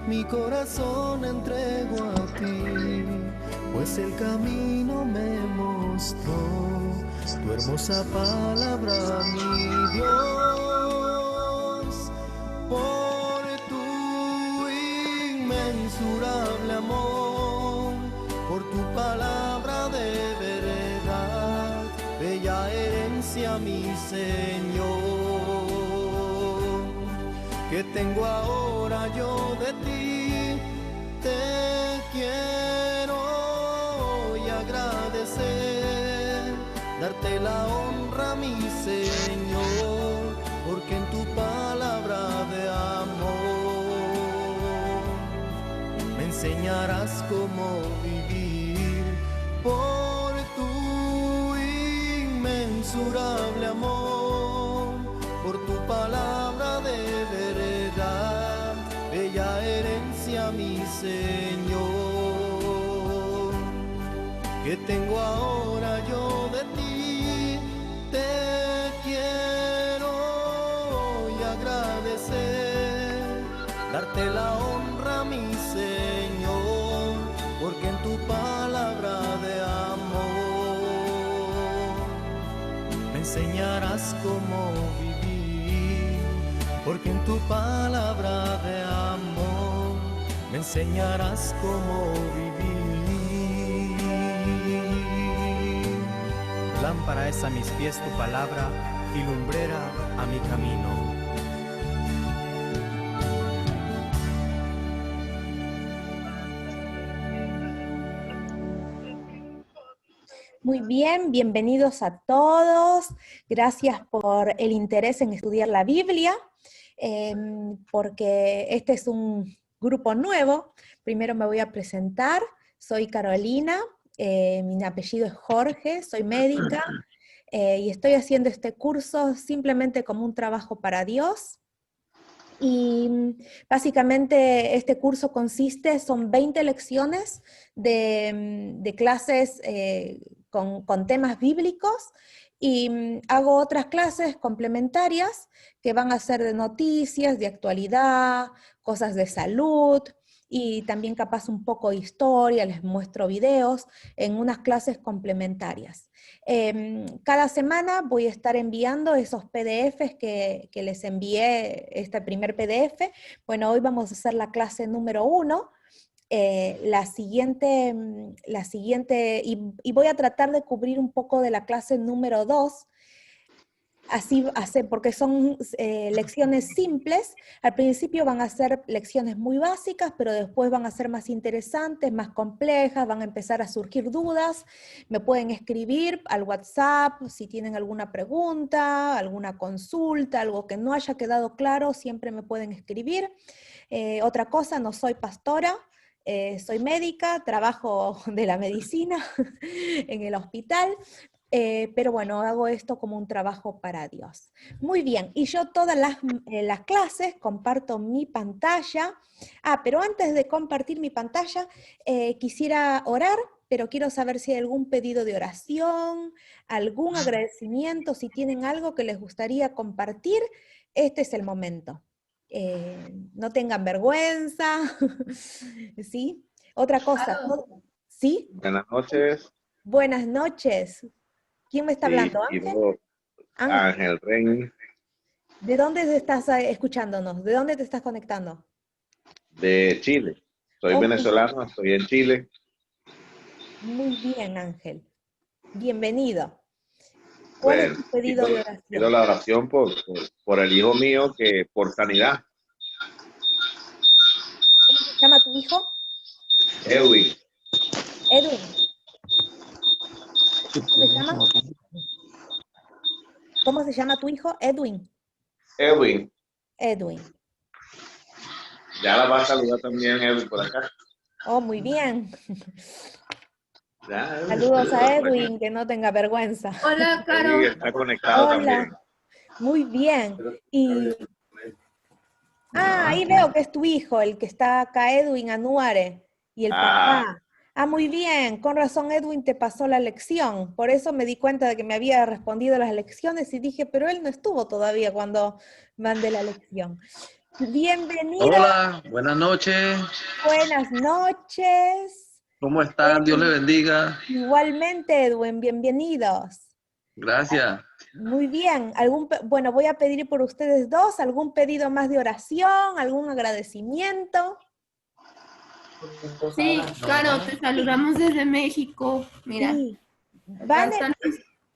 mi corazón entrego a ti, pues el camino me mostró tu hermosa palabra, mi Dios, por tu inmensurable amor, por tu palabra de verdad, bella herencia, mi Señor, que tengo ahora yo de ti, te quiero y agradecer, darte la honra, mi Señor, porque en tu palabra de amor me enseñarás cómo vivir, por tu inmensurable amor, por tu palabra de verdad, bella herencia, mi Señor, que tengo ahora yo de ti, te quiero y agradecer, darte la honra, mi Señor, porque en tu palabra de amor me enseñarás cómo vivir, porque en tu palabra de amor me enseñarás cómo vivir. Lámpara es a mis pies tu palabra y lumbrera a mi camino. Muy bien, bienvenidos a todos. Gracias por el interés en estudiar la Biblia, porque este es un grupo nuevo. Primero me voy a presentar. Soy Carolina, mi apellido es Jorge, soy médica, y estoy haciendo este curso simplemente como un trabajo para Dios. Y básicamente este curso son 20 lecciones de clases con temas bíblicos, y hago otras clases complementarias que van a ser de noticias, de actualidad, cosas de salud, y también capaz un poco de historia, les muestro videos en unas clases complementarias. Cada semana voy a estar enviando esos PDFs que les envié, este primer PDF. Bueno, hoy vamos a hacer la clase número 1, la siguiente, y voy a tratar de cubrir un poco de la clase número 2, así porque son lecciones simples. Al principio van a ser lecciones muy básicas, pero después van a ser más interesantes, más complejas, van a empezar a surgir dudas. Me pueden escribir al WhatsApp si tienen alguna pregunta, alguna consulta, algo que no haya quedado claro, siempre me pueden escribir. Otra cosa, no soy pastora, soy médica, trabajo de la medicina en el hospital, pero bueno, hago esto como un trabajo para Dios. Muy bien, y yo todas las clases comparto mi pantalla. Pero antes de compartir mi pantalla, quisiera orar, pero quiero saber si hay algún pedido de oración, algún agradecimiento, si tienen algo que les gustaría compartir, este es el momento. No tengan vergüenza, ¿sí? Otra cosa, ¿sí? Buenas noches. Buenas noches. ¿Quién me está Sí, hablando? y ¿Ángel? luego Ángel. Ángel Ren ¿De dónde estás escuchándonos? ¿De dónde te estás conectando? de Chile. Soy Oh, venezolano, estoy en Chile. muy bien, Ángel. Bienvenido. ¿Cuál es Pues tu pedido de pido oración? la oración por el hijo mío que por sanidad, ¿Cómo se llama tu hijo? Edwin. Edwin. ¿Cómo se llama? ¿Cómo se llama tu hijo? Edwin. Edwin, Edwin. ya la va a saludar también Edwin por acá. Oh, muy bien. Ya, Edwin, Saludos a por aquí. Edwin, que no tenga vergüenza. Hola, Caro. Sí, está conectado también. Hola. Muy bien. Ahí veo que es tu hijo, el que está acá, Edwin Anuare, y el Ah, papá. Muy bien, con razón Edwin te pasó la lección. Por eso me di cuenta de que me había respondido las lecciones y dije, pero él no estuvo todavía cuando mandé la lección. Bienvenida. Hola, buenas noches. Buenas noches. ¿Cómo están? Dios les bendiga. Igualmente, Edwin, bienvenidos. Gracias. Muy bien. Bueno, voy a pedir por ustedes dos algún pedido más de oración, algún agradecimiento. Sí, Caro, te saludamos desde México. Mira, Sí. acá Vane, están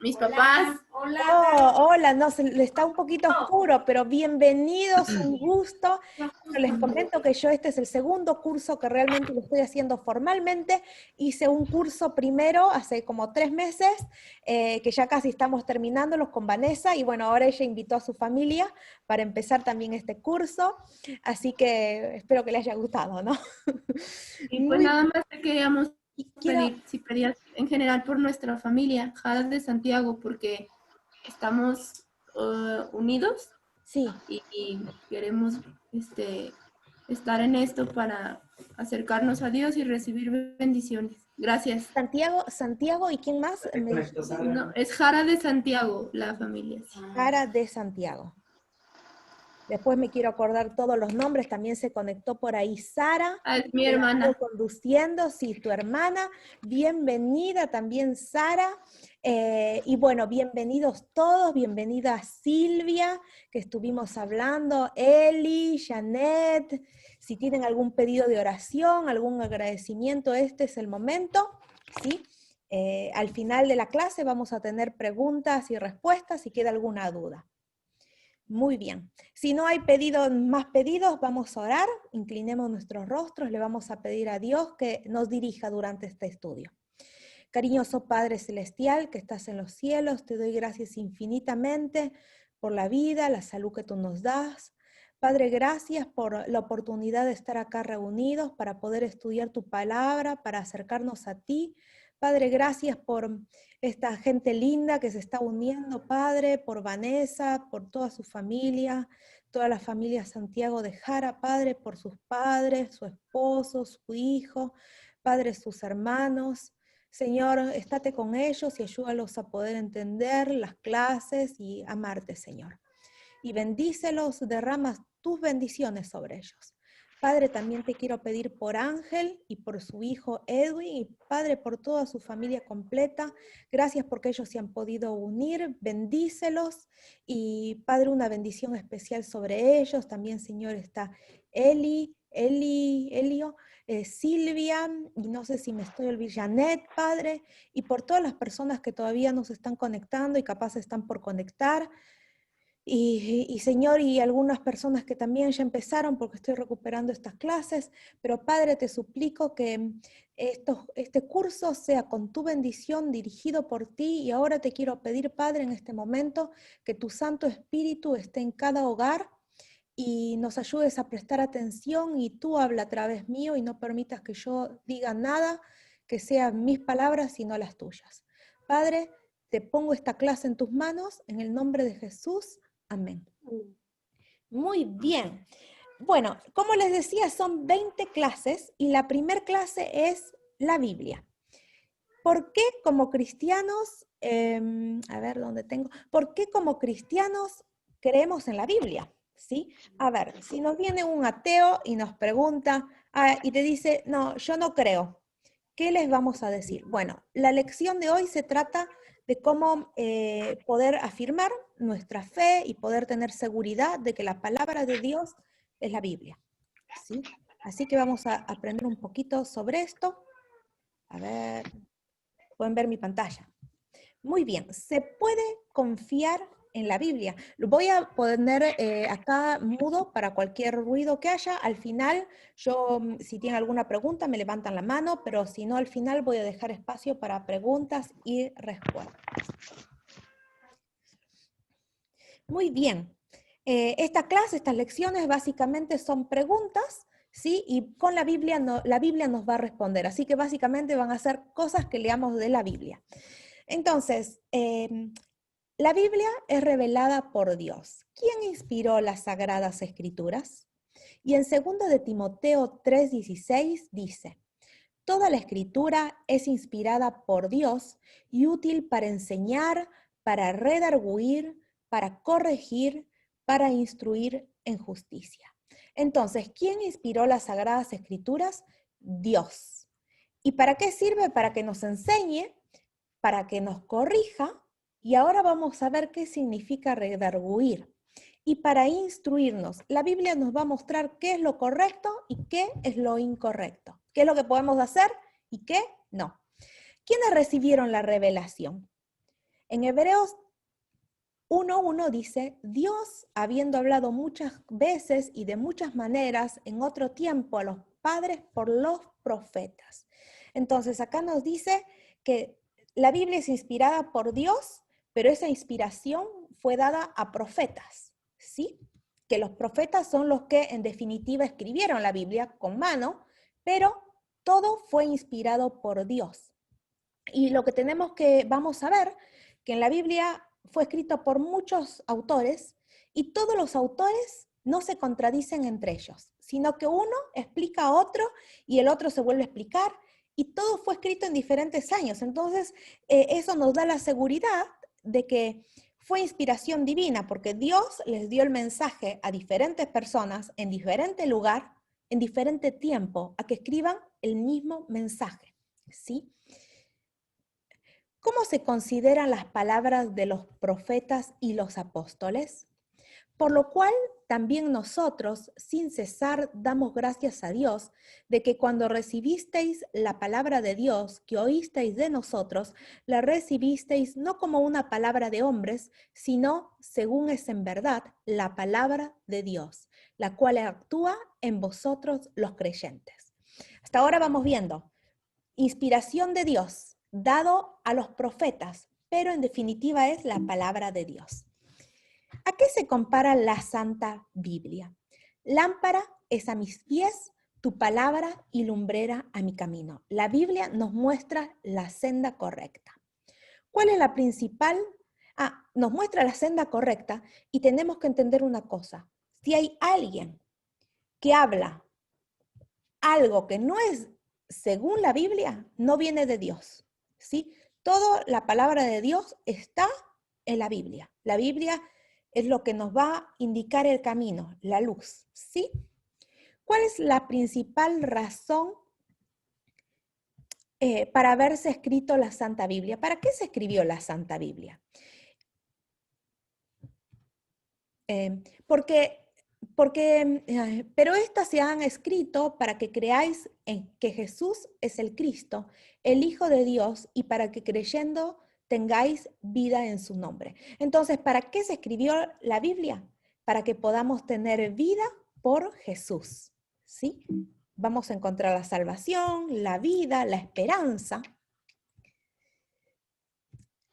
mis papás. hola, no, le está un poquito oscuro, pero bienvenidos, un gusto. Les comento que este es el segundo curso que realmente lo estoy haciendo formalmente. Hice un curso primero hace como 3 meses, que ya casi estamos terminándolos con Vanessa, y bueno, ahora ella invitó a su familia para empezar también este curso, así que espero que les haya gustado, ¿no? Y pues nada más te queríamos quiero- pedir, si pedías en general por nuestra familia, Jara de Santiago, porque estamos unidos Sí. y queremos estar en esto para acercarnos a Dios y recibir bendiciones. Gracias. Santiago, ¿y quién más? No, es Jara de Santiago, la familia. Sí. Jara de Santiago. Después me quiero acordar todos los nombres, también se conectó por ahí Sara. Ah, es mi que la hermana. estuvo conduciendo, sí, tu hermana. Bienvenida también Sara. Y bueno, bienvenidos todos, bienvenida Silvia, que estuvimos hablando, Eli, Janet. Si tienen algún pedido de oración, algún agradecimiento, este es el momento, ¿sí? Al final de la clase vamos a tener preguntas y respuestas si queda alguna duda. Muy bien. Si no hay más pedidos, vamos a orar, inclinemos nuestros rostros, le vamos a pedir a Dios que nos dirija durante este estudio. Cariñoso Padre Celestial, que estás en los cielos, te doy gracias infinitamente por la vida, la salud que tú nos das. Padre, gracias por la oportunidad de estar acá reunidos para poder estudiar tu palabra, para acercarnos a ti. Padre, gracias por esta gente linda que se está uniendo, Padre, por Vanessa, por toda su familia, toda la familia Santiago de Jara, Padre, por sus padres, su esposo, su hijo, Padre, sus hermanos. Señor, estate con ellos y ayúdalos a poder entender las clases y amarte, Señor. Y bendícelos, derramas tus bendiciones sobre ellos. Padre, también te quiero pedir por Ángel y por su hijo Edwin, y Padre, por toda su familia completa. Gracias porque ellos se han podido unir, bendícelos, y Padre, una bendición especial sobre ellos. También, Señor, está Elio, Silvia, y no sé si me estoy olvidando, Janet, Padre, y por todas las personas que todavía nos están conectando y capaz están por conectar. Y Señor, y algunas personas que también ya empezaron porque estoy recuperando estas clases, pero Padre, te suplico que este curso sea con tu bendición dirigido por ti, y ahora te quiero pedir, Padre, en este momento, que tu Santo Espíritu esté en cada hogar y nos ayudes a prestar atención, y tú habla a través mío y no permitas que yo diga nada que sean mis palabras sino las tuyas. Padre, te pongo esta clase en tus manos, en el nombre de Jesús. Amén. Muy bien. Bueno, como les decía, son 20 clases y la primera clase es la Biblia. ¿Por qué como cristianos, a ver dónde tengo, por qué como cristianos creemos en la Biblia? ¿Sí? A ver, si nos viene un ateo y nos pregunta y te dice, no, yo no creo, ¿qué les vamos a decir? Bueno, la lección de hoy se trata de cómo poder afirmar nuestra fe y poder tener seguridad de que la palabra de Dios es la Biblia, ¿sí? Así que vamos a aprender un poquito sobre esto. A ver, pueden ver mi pantalla. Muy bien, ¿se puede confiar en la Biblia? Lo voy a poner acá mudo para cualquier ruido que haya. Al final, si tienen alguna pregunta, me levantan la mano, pero si no, al final voy a dejar espacio para preguntas y respuestas. Muy bien. Esta clase, estas lecciones básicamente son preguntas, ¿sí? Y con la Biblia nos va a responder. Así que básicamente van a ser cosas que leamos de la Biblia. Entonces, la Biblia es revelada por Dios. ¿Quién inspiró las Sagradas Escrituras? Y en 2 de Timoteo 3:16 dice, toda la Escritura es inspirada por Dios y útil para enseñar, para redarguir, para corregir, para instruir en justicia. Entonces, ¿quién inspiró las Sagradas Escrituras? Dios. ¿Y para qué sirve? Para que nos enseñe, para que nos corrija, y ahora vamos a ver qué significa redarguir. Y para instruirnos, la Biblia nos va a mostrar qué es lo correcto y qué es lo incorrecto. ¿Qué es lo que podemos hacer y qué no? ¿Quiénes recibieron la revelación? En Hebreos 1:1 dice, Dios, habiendo hablado muchas veces y de muchas maneras en otro tiempo a los padres por los profetas. Entonces acá nos dice que la Biblia es inspirada por Dios, pero esa inspiración fue dada a profetas, ¿sí? Que los profetas son los que en definitiva escribieron la Biblia con mano, pero todo fue inspirado por Dios. Y lo que vamos a ver, que en la Biblia fue escrito por muchos autores y todos los autores no se contradicen entre ellos, sino que uno explica a otro y el otro se vuelve a explicar y todo fue escrito en diferentes años. Entonces, eso nos da la seguridad de que fue inspiración divina, porque Dios les dio el mensaje a diferentes personas en diferente lugar, en diferente tiempo, a que escriban el mismo mensaje, ¿sí? ¿Cómo se consideran las palabras de los profetas y los apóstoles? Por lo cual también nosotros, sin cesar, damos gracias a Dios de que cuando recibisteis la palabra de Dios que oísteis de nosotros, la recibisteis no como una palabra de hombres, sino, según es en verdad, la palabra de Dios, la cual actúa en vosotros los creyentes. Hasta ahora vamos viendo inspiración de Dios, dado a los profetas, pero en definitiva es la palabra de Dios. ¿A qué se compara la Santa Biblia? Lámpara es a mis pies, tu palabra y lumbrera a mi camino. La Biblia nos muestra la senda correcta. ¿Cuál es la principal? Nos muestra la senda correcta y tenemos que entender una cosa. Si hay alguien que habla algo que no es según la Biblia, no viene de Dios, ¿sí? Toda la palabra de Dios está en la Biblia. La Biblia es lo que nos va a indicar el camino, la luz, ¿sí? ¿Cuál es la principal razón para haberse escrito la Santa Biblia? ¿Para qué se escribió la Santa Biblia? Pero estas se han escrito para que creáis en que Jesús es el Cristo, el Hijo de Dios, y para que creyendo tengáis vida en su nombre. Entonces, ¿para qué se escribió la Biblia? Para que podamos tener vida por Jesús, ¿sí? Vamos a encontrar la salvación, la vida, la esperanza.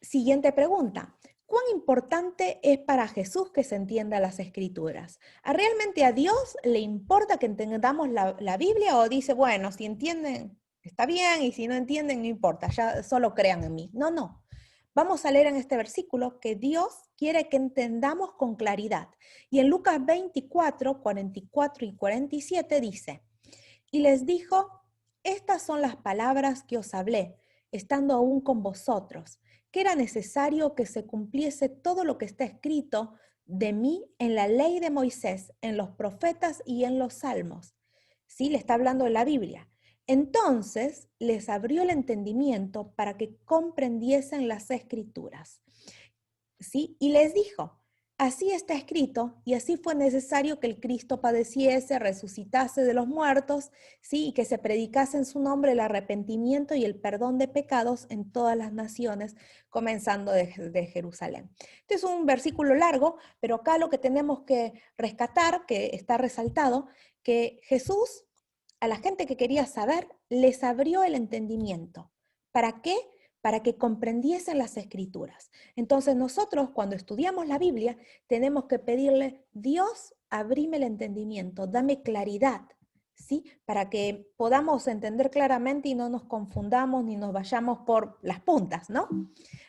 Siguiente pregunta. ¿Cuán importante es para Jesús que se entienda las Escrituras? ¿Realmente a Dios le importa que entendamos la Biblia o dice, bueno, si entienden, está bien, y si no entienden, no importa, ya solo crean en mí? No, no. Vamos a leer en este versículo que Dios quiere que entendamos con claridad. Y en Lucas 24, 44 y 47 dice, y les dijo, estas son las palabras que os hablé, estando aún con vosotros, que era necesario que se cumpliese todo lo que está escrito de mí en la ley de Moisés, en los profetas y en los salmos. ¿Sí? Le está hablando de la Biblia. Entonces les abrió el entendimiento para que comprendiesen las Escrituras. ¿Sí? Y les dijo, así está escrito, y así fue necesario que el Cristo padeciese, resucitase de los muertos, ¿sí? Y que se predicase en su nombre el arrepentimiento y el perdón de pecados en todas las naciones, comenzando de Jerusalén. Este es un versículo largo, pero acá lo que tenemos que rescatar, que está resaltado, que Jesús, a la gente que quería saber, les abrió el entendimiento. ¿Para qué? Para que comprendiesen las Escrituras. Entonces nosotros cuando estudiamos la Biblia tenemos que pedirle, Dios, abrime el entendimiento, dame claridad, ¿sí? Para que podamos entender claramente y no nos confundamos ni nos vayamos por las puntas, ¿no?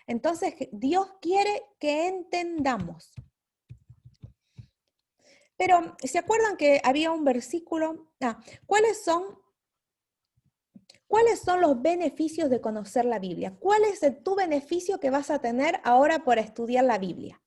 Entonces Dios quiere que entendamos. Pero, ¿se acuerdan que había un versículo? ¿Cuáles son los beneficios de conocer la Biblia? ¿Cuál es tu beneficio que vas a tener ahora por estudiar la Biblia?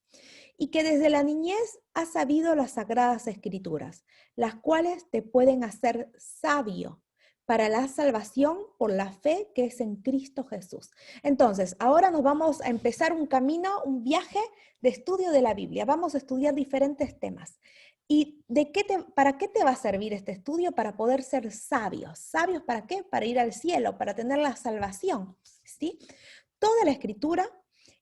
y que desde la niñez has sabido las Sagradas Escrituras, las cuales te pueden hacer sabio para la salvación por la fe que es en Cristo Jesús. Entonces, ahora nos vamos a empezar un camino, un viaje de estudio de la Biblia. Vamos a estudiar diferentes temas. ¿Y para qué te va a servir este estudio? Para poder ser sabios. ¿Sabios para qué? Para ir al cielo, para tener la salvación, ¿sí? Toda la Escritura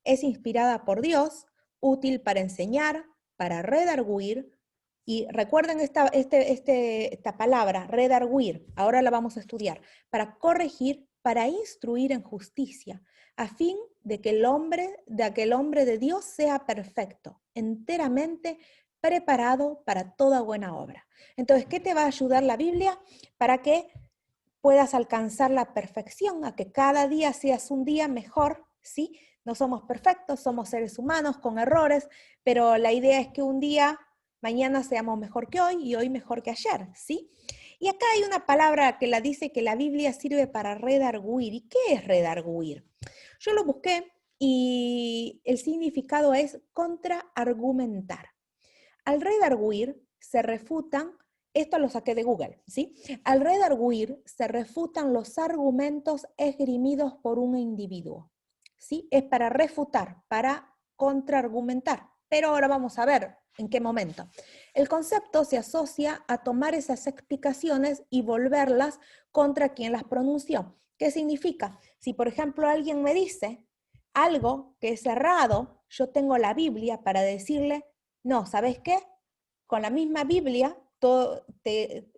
es inspirada por Dios, útil para enseñar, para redarguir. Y recuerden esta palabra, redarguir, ahora la vamos a estudiar, para corregir, para instruir en justicia, a fin de que el hombre de Dios sea perfecto, enteramente preparado para toda buena obra. Entonces, ¿qué te va a ayudar la Biblia? Para que puedas alcanzar la perfección, a que cada día seas un día mejor, ¿sí? No somos perfectos, somos seres humanos con errores, pero la idea es que un día, mañana seamos mejor que hoy y hoy mejor que ayer, ¿sí? Y acá hay una palabra que la dice que la Biblia sirve para redarguir. ¿Y qué es redarguir? Yo lo busqué y el significado es contraargumentar. Al redarguir se refutan, esto lo saqué de Google, ¿sí? Al redarguir se refutan los argumentos esgrimidos por un individuo, ¿sí? Es para refutar, para contraargumentar. Pero ahora vamos a ver en qué momento. El concepto se asocia a tomar esas explicaciones y volverlas contra quien las pronunció. ¿Qué significa? Si, por ejemplo, alguien me dice algo que es errado, yo tengo la Biblia para decirle, no, ¿sabes qué? Con la misma Biblia te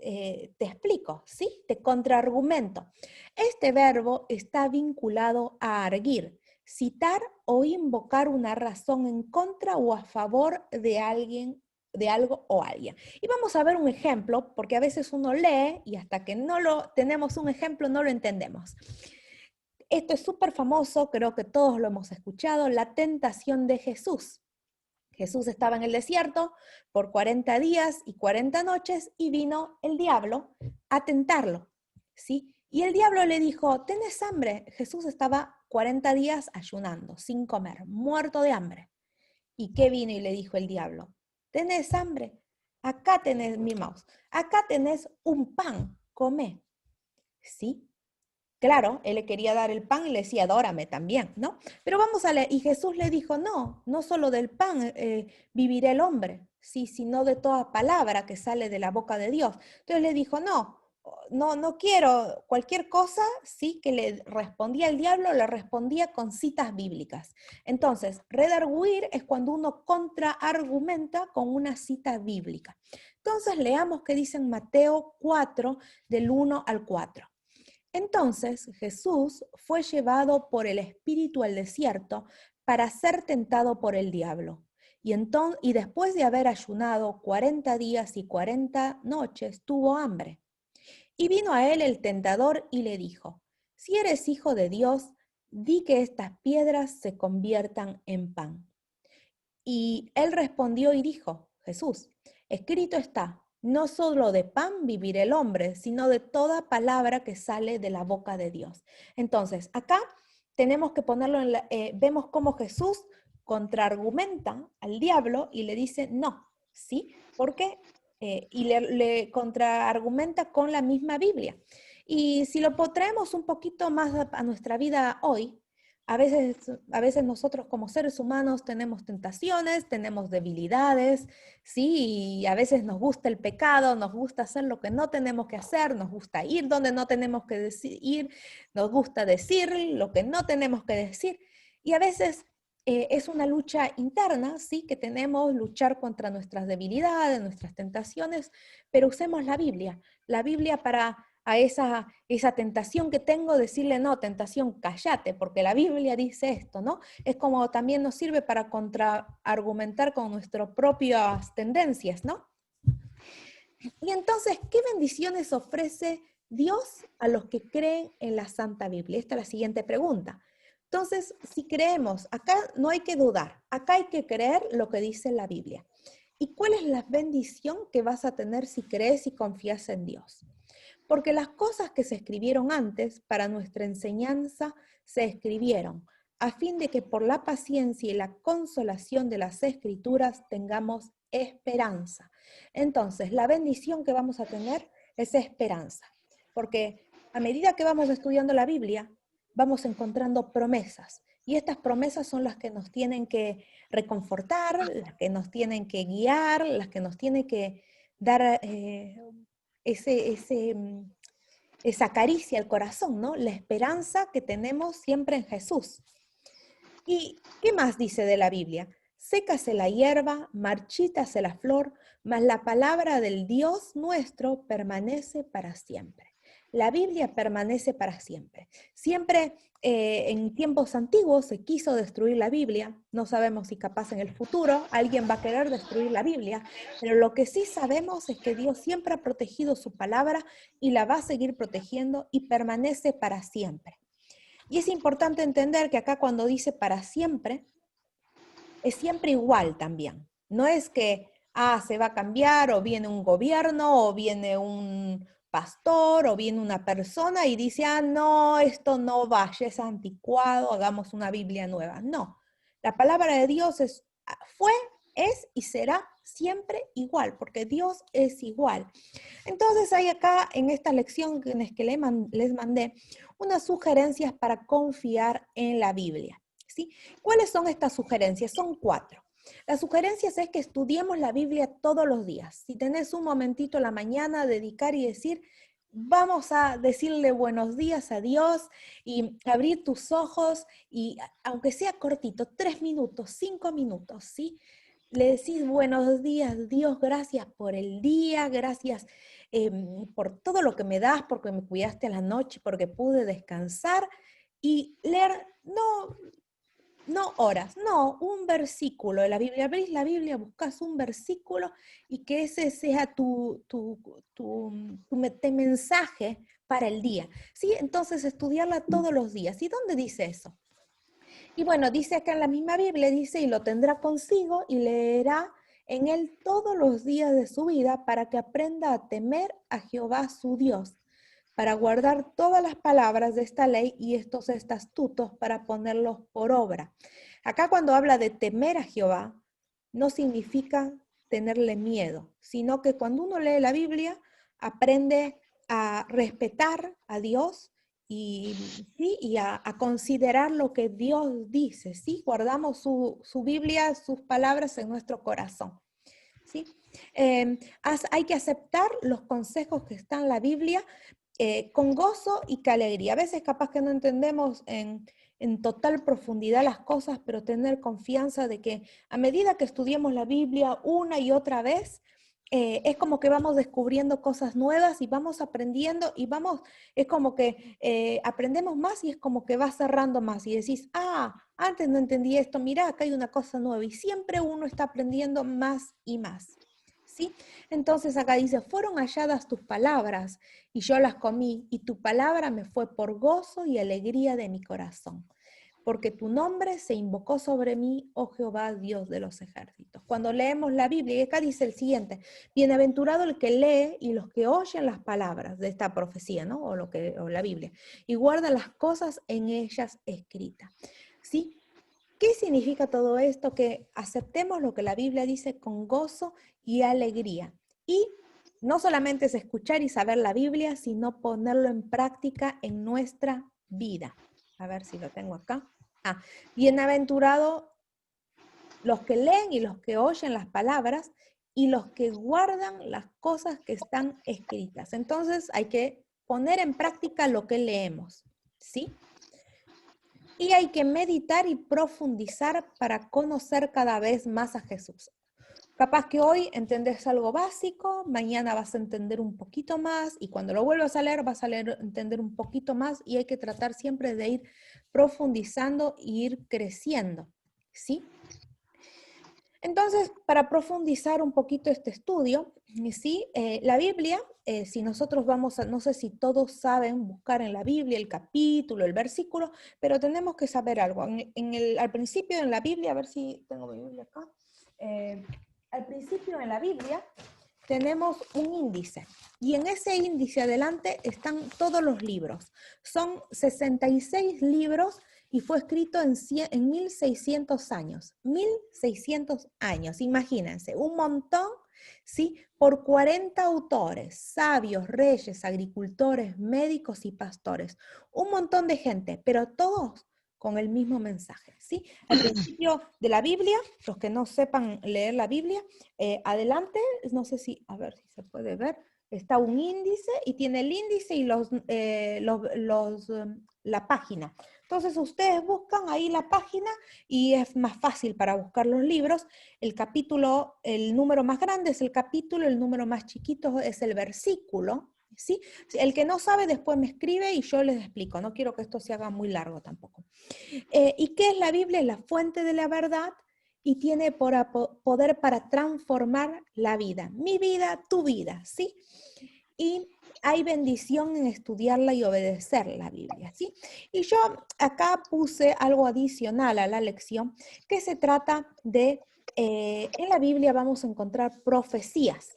explico, ¿sí? Te contraargumento. Este verbo está vinculado a arguir, citar o invocar una razón en contra o a favor de alguien, de algo o alguien. Y vamos a ver un ejemplo, porque a veces uno lee y hasta que no lo tenemos un ejemplo no lo entendemos. Esto es súper famoso, creo que todos lo hemos escuchado, la tentación de Jesús. Jesús estaba en el desierto por 40 días y 40 noches y vino el diablo a tentarlo, ¿sí? Y el diablo le dijo, ¿tenés hambre? Jesús estaba 40 días ayunando, sin comer, muerto de hambre. ¿Y qué vino y le dijo el diablo? ¿Tenés hambre? Acá tenés, mi mouse, acá tenés un pan, come, ¿sí? Claro, él le quería dar el pan y le decía, adórame también, ¿no? Pero vamos a leer, y Jesús le dijo, no solo del pan vivirá el hombre, sí, sino de toda palabra que sale de la boca de Dios. Entonces le dijo, no quiero cualquier cosa, sí, que le respondía el diablo, le respondía con citas bíblicas. Entonces, redarguir es cuando uno contraargumenta con una cita bíblica. Entonces, leamos qué dice en Mateo 4, del 1 al 4. Entonces Jesús fue llevado por el Espíritu al desierto para ser tentado por el diablo. Y después de haber ayunado 40 días y 40 noches, tuvo hambre. Y vino a él el tentador y le dijo, si eres hijo de Dios, di que estas piedras se conviertan en pan. Y él respondió y dijo, Jesús, escrito está, no solo de pan vivirá el hombre, sino de toda palabra que sale de la boca de Dios. Entonces, acá tenemos que ponerlo vemos cómo Jesús contraargumenta al diablo y le dice no, ¿sí? ¿Por qué? Y le contraargumenta con la misma Biblia. Y si lo traemos un poquito más a nuestra vida hoy, a veces nosotros como seres humanos tenemos tentaciones, tenemos debilidades, ¿sí? Y a veces nos gusta el pecado, nos gusta hacer lo que no tenemos que hacer, nos gusta ir donde no tenemos que ir, nos gusta decir lo que no tenemos que decir. Y a veces es una lucha interna, ¿sí? Que tenemos, luchar contra nuestras debilidades, nuestras tentaciones, pero usemos la Biblia para a esa tentación que tengo, decirle, no, tentación, cállate, porque la Biblia dice esto, ¿no? Es como también nos sirve para contraargumentar con nuestras propias tendencias, ¿no? Y entonces, ¿qué bendiciones ofrece Dios a los que creen en la Santa Biblia? Esta es la siguiente pregunta. Entonces, si creemos, acá no hay que dudar, acá hay que creer lo que dice la Biblia. ¿Y cuál es la bendición que vas a tener si crees y confías en Dios? Porque las cosas que se escribieron antes para nuestra enseñanza se escribieron a fin de que por la paciencia y la consolación de las Escrituras tengamos esperanza. Entonces, la bendición que vamos a tener es esperanza, porque a medida que vamos estudiando la Biblia, vamos encontrando promesas, y estas promesas son las que nos tienen que reconfortar, las que nos tienen que guiar, las que nos tienen que dar esa caricia al corazón, ¿no? La esperanza que tenemos siempre en Jesús. ¿Y qué más dice de la Biblia? Sécase la hierba, marchítase la flor, mas la palabra del Dios nuestro permanece para siempre. La Biblia permanece para siempre. Siempre en tiempos antiguos se quiso destruir la Biblia. No sabemos si capaz en el futuro alguien va a querer destruir la Biblia, pero lo que sí sabemos es que Dios siempre ha protegido su palabra y la va a seguir protegiendo y permanece para siempre. Y es importante entender que acá cuando dice para siempre, es siempre igual también. No es que se va a cambiar, o viene un gobierno, o viene un pastor, o viene una persona y dice, no, esto no va, ya es anticuado, hagamos una Biblia nueva. No, la palabra de Dios fue, es y será siempre igual, porque Dios es igual. Entonces hay acá en esta lección que les mandé unas sugerencias para confiar en la Biblia, ¿sí? ¿Cuáles son estas sugerencias? Son 4. Las sugerencias es que estudiemos la Biblia todos los días. Si tenés un momentito en la mañana, dedicar y decir, vamos a decirle buenos días a Dios y abrir tus ojos y aunque sea cortito, 3 minutos, 5 minutos, ¿sí? Le decís buenos días, Dios, gracias por el día, gracias por todo lo que me das, porque me cuidaste a la noche, porque pude descansar y leer, no horas, no, un versículo de la Biblia. Abrís la Biblia, buscas un versículo y que ese sea tu mensaje para el día, ¿sí? Entonces estudiarla todos los días. ¿Y dónde dice eso? Y bueno, dice acá en la misma Biblia, dice, y lo tendrá consigo y leerá en él todos los días de su vida para que aprenda a temer a Jehová su Dios, para guardar todas las palabras de esta ley y estos estatutos para ponerlos por obra. Acá cuando habla de temer a Jehová, no significa tenerle miedo, sino que cuando uno lee la Biblia, aprende a respetar a Dios y a considerar lo que Dios dice, ¿sí? Guardamos su Biblia, sus palabras en nuestro corazón, ¿sí? Hay que aceptar los consejos que están en la Biblia con gozo y con alegría. A veces capaz que no entendemos en total profundidad las cosas, pero tener confianza de que a medida que estudiemos la Biblia una y otra vez, es como que vamos descubriendo cosas nuevas y vamos aprendiendo y es como que aprendemos más y es como que va cerrando más y decís, antes no entendí esto, mirá, acá hay una cosa nueva y siempre uno está aprendiendo más y más, ¿sí? Entonces acá dice, fueron halladas tus palabras y yo las comí y tu palabra me fue por gozo y alegría de mi corazón. Porque tu nombre se invocó sobre mí, oh Jehová, Dios de los ejércitos. Cuando leemos la Biblia, y acá dice el siguiente, bienaventurado el que lee y los que oyen las palabras de esta profecía, ¿no? O la Biblia, y guarda las cosas en ellas escritas, ¿sí? ¿Qué significa todo esto? Que aceptemos lo que la Biblia dice con gozo y alegría. Y no solamente es escuchar y saber la Biblia, sino ponerlo en práctica en nuestra vida. A ver si lo tengo acá. Bienaventurado los que leen y los que oyen las palabras y los que guardan las cosas que están escritas. Entonces hay que poner en práctica lo que leemos, ¿sí? Y hay que meditar y profundizar para conocer cada vez más a Jesús. Capaz que hoy entendés algo básico, mañana vas a entender un poquito más y cuando lo vuelvas a leer vas a entender un poquito más y hay que tratar siempre de ir profundizando e ir creciendo, ¿sí? Entonces, para profundizar un poquito este estudio, ¿sí? La Biblia, si nosotros vamos a, no sé si todos saben buscar en la Biblia el capítulo, el versículo, pero tenemos que saber algo. Al principio en la Biblia, a ver si tengo mi Biblia acá, al principio en la Biblia tenemos un índice y en ese índice adelante están todos los libros. Son 66 libros y fue escrito en 1600 años. 1600 años, imagínense, un montón, ¿sí? Por 40 autores, sabios, reyes, agricultores, médicos y pastores. Un montón de gente, pero todos con el mismo mensaje, ¿sí? Al principio de la Biblia, los que no sepan leer la Biblia, adelante, no sé si, a ver si se puede ver, está un índice y tiene el índice y la página. Entonces ustedes buscan ahí la página y es más fácil para buscar los libros. El capítulo, el número más grande es el capítulo, el número más chiquito es el versículo, ¿sí? El que no sabe después me escribe y yo les explico. No quiero que esto se haga muy largo tampoco. ¿Y qué es la Biblia? Es la fuente de la verdad y tiene poder para transformar la vida. Mi vida, tu vida, ¿sí? Y hay bendición en estudiarla y obedecer la Biblia, ¿sí? Y yo acá puse algo adicional a la lección, que se trata de, en la Biblia vamos a encontrar profecías,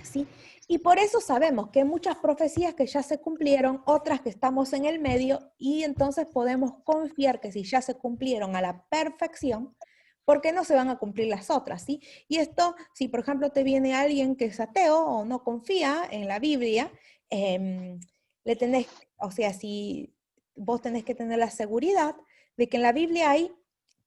¿sí? Y por eso sabemos que hay muchas profecías que ya se cumplieron, otras que estamos en el medio, y entonces podemos confiar que si ya se cumplieron a la perfección, ¿por qué no se van a cumplir las otras? ¿Sí? Y esto, si por ejemplo te viene alguien que es ateo o no confía en la Biblia, le tenés, o sea, si vos tenés que tener la seguridad de que en la Biblia hay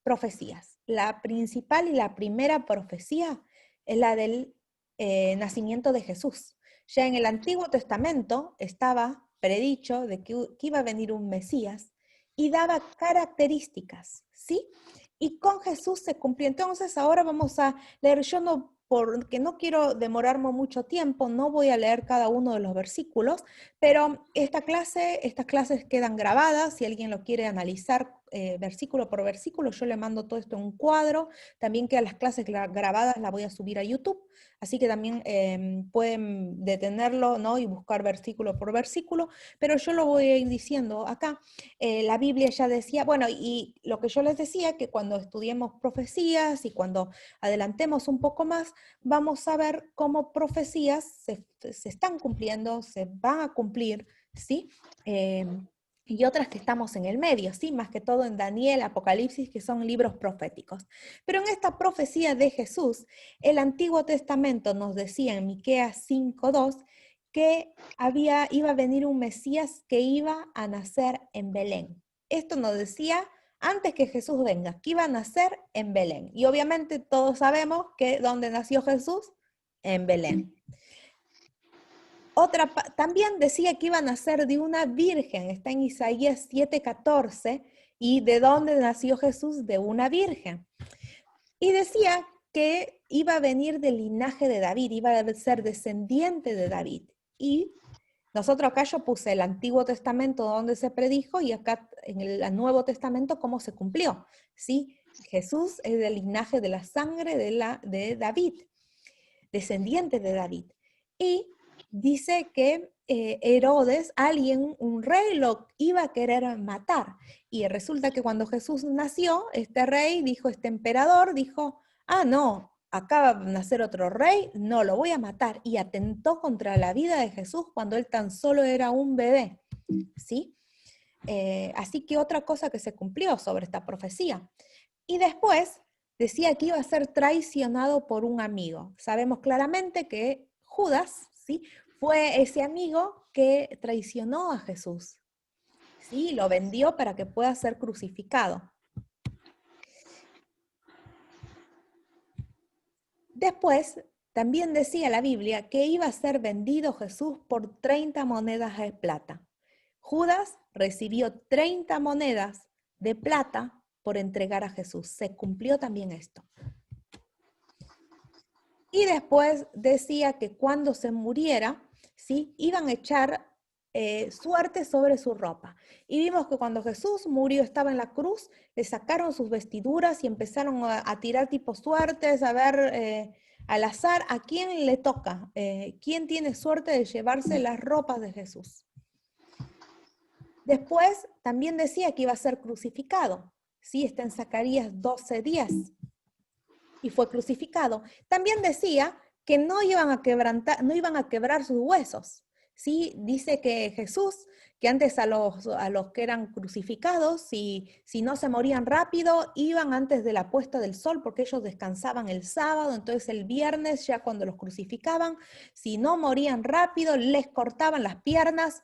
profecías. La principal y la primera profecía es la del nacimiento de Jesús. Ya en el Antiguo Testamento estaba predicho de que iba a venir un Mesías y daba características, ¿sí? Y con Jesús se cumplió. Entonces ahora vamos a leer, yo no, porque no quiero demorarme mucho tiempo, no voy a leer cada uno de los versículos, pero estas clases quedan grabadas, si alguien lo quiere analizar versículo por versículo, yo le mando todo esto en un cuadro, también quedan las clases grabadas, las voy a subir a YouTube, así que también pueden detenerlo, ¿no? Y buscar versículo por versículo, pero yo lo voy a ir diciendo acá. La Biblia ya decía, bueno, y lo que yo les decía, que cuando estudiemos profecías y cuando adelantemos un poco más, vamos a ver cómo profecías se están cumpliendo, se van a cumplir, ¿sí? Y otras que estamos en el medio, ¿sí? Más que todo en Daniel, Apocalipsis, que son libros proféticos. Pero en esta profecía de Jesús, el Antiguo Testamento nos decía en Miqueas 5:2 que iba a venir un Mesías que iba a nacer en Belén. Esto nos decía antes que Jesús venga, que iba a nacer en Belén. Y obviamente todos sabemos que ¿dónde nació Jesús? En Belén. También decía que iba a nacer de una virgen, está en Isaías 7:14, y ¿de dónde nació Jesús? De una virgen. Y decía que iba a venir del linaje de David, iba a ser descendiente de David. Y nosotros acá yo puse el Antiguo Testamento donde se predijo y acá en el Nuevo Testamento cómo se cumplió. ¿Sí? Jesús es del linaje de la sangre de David, descendiente de David. Y dice que Herodes, un rey, lo iba a querer matar. Y resulta que cuando Jesús nació, este rey dijo, este emperador dijo, no, acá va a nacer otro rey, no, lo voy a matar. Y atentó contra la vida de Jesús cuando él tan solo era un bebé. ¿Sí? Así que otra cosa que se cumplió sobre esta profecía. Y después decía que iba a ser traicionado por un amigo. Sabemos claramente que Judas, ¿sí?, fue ese amigo que traicionó a Jesús. ¿Sí? Lo vendió para que pueda ser crucificado. Después, también decía la Biblia que iba a ser vendido Jesús por 30 monedas de plata. Judas recibió 30 monedas de plata por entregar a Jesús. Se cumplió también esto. Y después decía que cuando se muriera, ¿sí?, iban a echar suerte sobre su ropa. Y vimos que cuando Jesús murió, estaba en la cruz, le sacaron sus vestiduras y empezaron a tirar tipo suertes, a ver al azar a quién le toca, quién tiene suerte de llevarse las ropas de Jesús. Después también decía que iba a ser crucificado. Sí, está en Zacarías 12:10. Y fue crucificado. También decía que no iban a quebrar sus huesos, ¿sí? Dice que Jesús, que antes a los que eran crucificados, si no se morían rápido, iban antes de la puesta del sol, porque ellos descansaban el sábado, entonces el viernes, ya cuando los crucificaban, si no morían rápido, les cortaban las piernas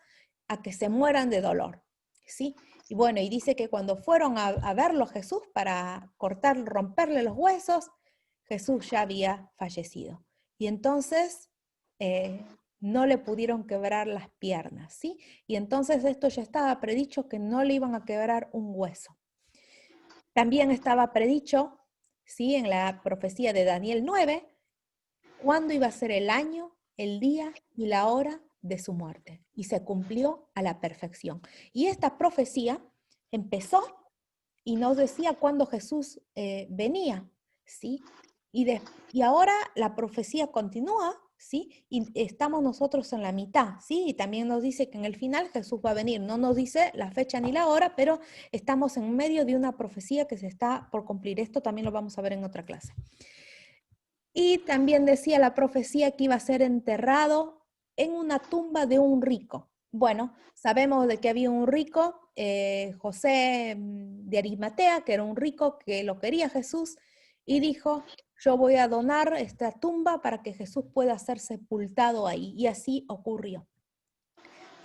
a que se mueran de dolor, ¿sí? Y bueno, y dice que cuando fueron a verlo Jesús para romperle los huesos, Jesús ya había fallecido. Y entonces no le pudieron quebrar las piernas, ¿sí? Y entonces esto ya estaba predicho que no le iban a quebrar un hueso. También estaba predicho, ¿sí? En la profecía de Daniel 9, cuándo iba a ser el año, el día y la hora de su muerte. Y se cumplió a la perfección. Y esta profecía empezó y nos decía cuándo Jesús venía, ¿sí? Y ahora la profecía continúa, ¿sí? Y estamos nosotros en la mitad, ¿sí? Y también nos dice que en el final Jesús va a venir. No nos dice la fecha ni la hora, pero estamos en medio de una profecía que se está por cumplir. Esto también lo vamos a ver en otra clase. Y también decía la profecía que iba a ser enterrado en una tumba de un rico. Bueno, sabemos de que había un rico, José de Arimatea, que era un rico que lo quería Jesús, y dijo, yo voy a donar esta tumba para que Jesús pueda ser sepultado ahí. Y así ocurrió.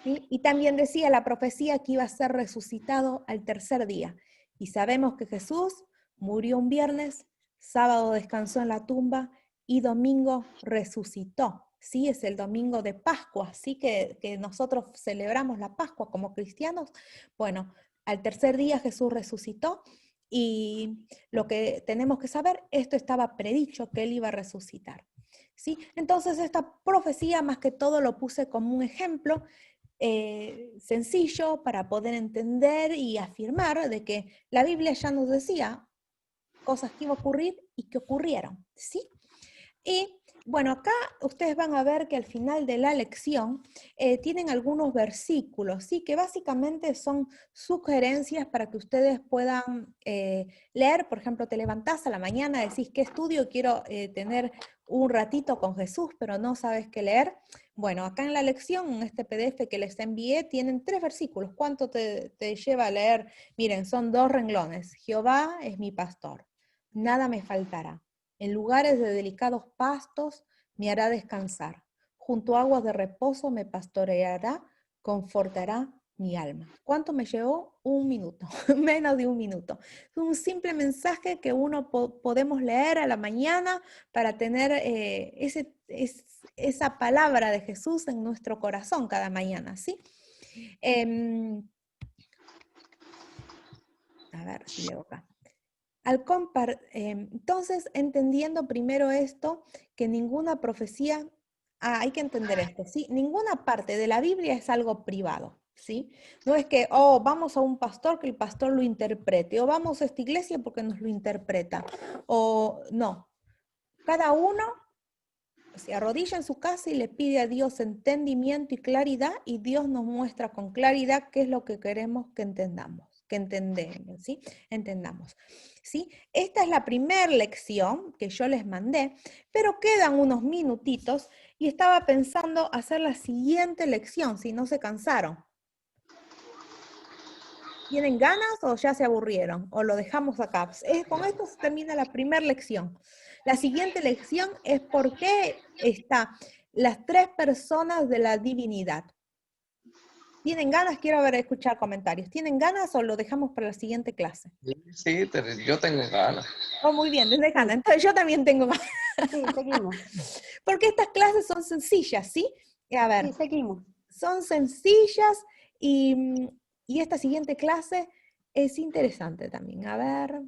¿Sí? Y también decía la profecía que iba a ser resucitado al tercer día. Y sabemos que Jesús murió un viernes, sábado descansó en la tumba y domingo resucitó. Sí, es el domingo de Pascua, así que nosotros celebramos la Pascua como cristianos. Bueno, al tercer día Jesús resucitó y lo que tenemos que saber, esto estaba predicho que él iba a resucitar. ¿Sí? Entonces esta profecía más que todo lo puse como un ejemplo sencillo para poder entender y afirmar de que la Biblia ya nos decía cosas que iban a ocurrir y que ocurrieron, ¿sí? Y bueno, acá ustedes van a ver que al final de la lección tienen algunos versículos, ¿sí? Que básicamente son sugerencias para que ustedes puedan leer. Por ejemplo, te levantás a la mañana, decís, ¿qué estudio? Quiero tener un ratito con Jesús, pero no sabes qué leer. Bueno, acá en la lección, en este PDF que les envié, tienen 3 versículos. ¿Cuánto te lleva a leer? Miren, son 2 renglones. Jehová es mi pastor, nada me faltará. En lugares de delicados pastos me hará descansar. Junto a aguas de reposo me pastoreará, confortará mi alma. ¿Cuánto me llevó? 1 minuto, menos de 1 minuto. Es un simple mensaje que uno podemos leer a la mañana para tener esa palabra de Jesús en nuestro corazón cada mañana, ¿sí? A ver si leo acá. Entonces, entendiendo primero esto, que ninguna profecía, hay que entender esto, ¿sí? Ninguna parte de la Biblia es algo privado, ¿sí? No es que, vamos a un pastor que el pastor lo interprete, o vamos a esta iglesia porque nos lo interpreta, o no. Cada uno se arrodilla en su casa y le pide a Dios entendimiento y claridad, y Dios nos muestra con claridad qué es lo que queremos que entendamos. ¿Sí? Entendamos. ¿Sí? Esta es la primera lección que yo les mandé, pero quedan unos minutitos y estaba pensando hacer la siguiente lección, si no se cansaron. ¿Tienen ganas o ya se aburrieron? ¿O lo dejamos acá? Con esto se termina la primera lección. La siguiente lección es por qué están las 3 personas de la divinidad. ¿Tienen ganas? Quiero escuchar comentarios. ¿Tienen ganas o lo dejamos para la siguiente clase? Sí, yo tengo ganas. Muy bien, desde ganas. Entonces yo también tengo ganas. Sí, seguimos. Porque estas clases son sencillas, ¿sí? A ver. Sí, seguimos. Son sencillas y esta siguiente clase es interesante también. A ver.